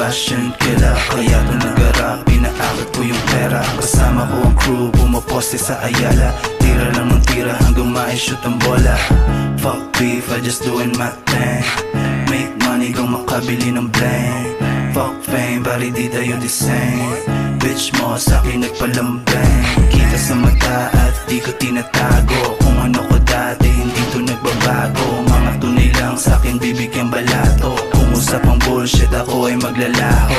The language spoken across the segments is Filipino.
fashion killer, kaya to nag-rap, pinaakit ko yung pera. Kasama ko ang crew, pumaposte sa Ayala. Tira lang ng tira hanggang ma-shoot ang bola. Fuck beef, I just doing my thing. Make money kung makabili ng blank. Fuck fame, bari di tayo the same. Bitch mo sa'kin nagpalambeng. Kita sa mata at di ko tinatago. Kung ano ko dati, hindi to nagbabago. Mga tunay lang sa'kin bibigyan balato. Kung usapang bullshit, ako ay maglalaho.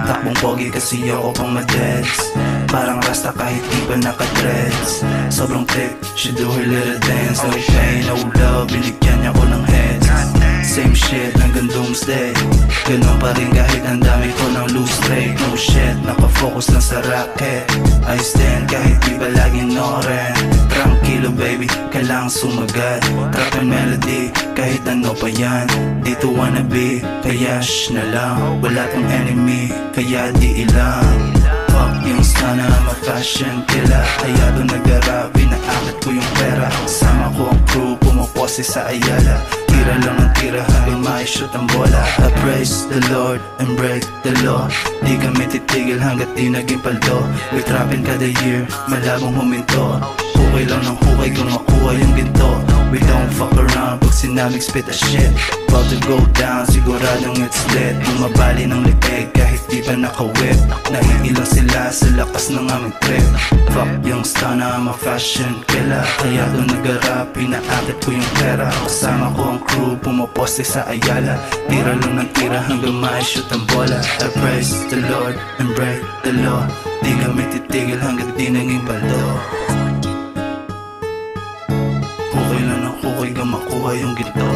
Takbong pogi kasi ako pang madeds. Parang rasta kahit di pa naka-dreads. Sobrang thick, she do her little dance. No pain, no love, binigyan niya ko ng heads. Same shit hanggang doomsday. Ganun pa rin kahit ang dami ko ng loose break. No shit, nakafocus lang sa racket. I stand kahit di palaging noren. Tranquilo baby, kailangang sumagat. Trap and melody, kahit ano pa yan. Dito wanna be, kaya shh na lang. Wala tong enemy, kaya di ilang. Fuck yung sana, I'm a fashion killer. Kaya doon nag-rap, pinaakit ko yung pera. Kasama ko ang crew, pumapose sa Ayala. Tira lang ang tira hanggang ma-shoot ang bola. I praise the Lord and break the law. Di kami titigil hanggat di naging paldo. We trapping kada year, malabong huminto. Hukay lang ng hukay kung makuha yung ginto. We don't fuck around pag sinabing spit a shit. About to go down, siguradong it's lit. Bumabali ng liig kahit di pa naka-whip. Naiilang sila sa lakas ng aming trip. Fuck yung stunner, I'm a fashion killer. Kaya doon nag-rap, pinaakit ko yung pera. Kasama ko ang crew, pumaposte sa Ayala. Tira lang ng tira hanggang ma-shoot ang bola. I praise the Lord and break the law. Di kami titigil hanggang di naging baldo. Hukay lang ng hukay kang makuha yung ginto.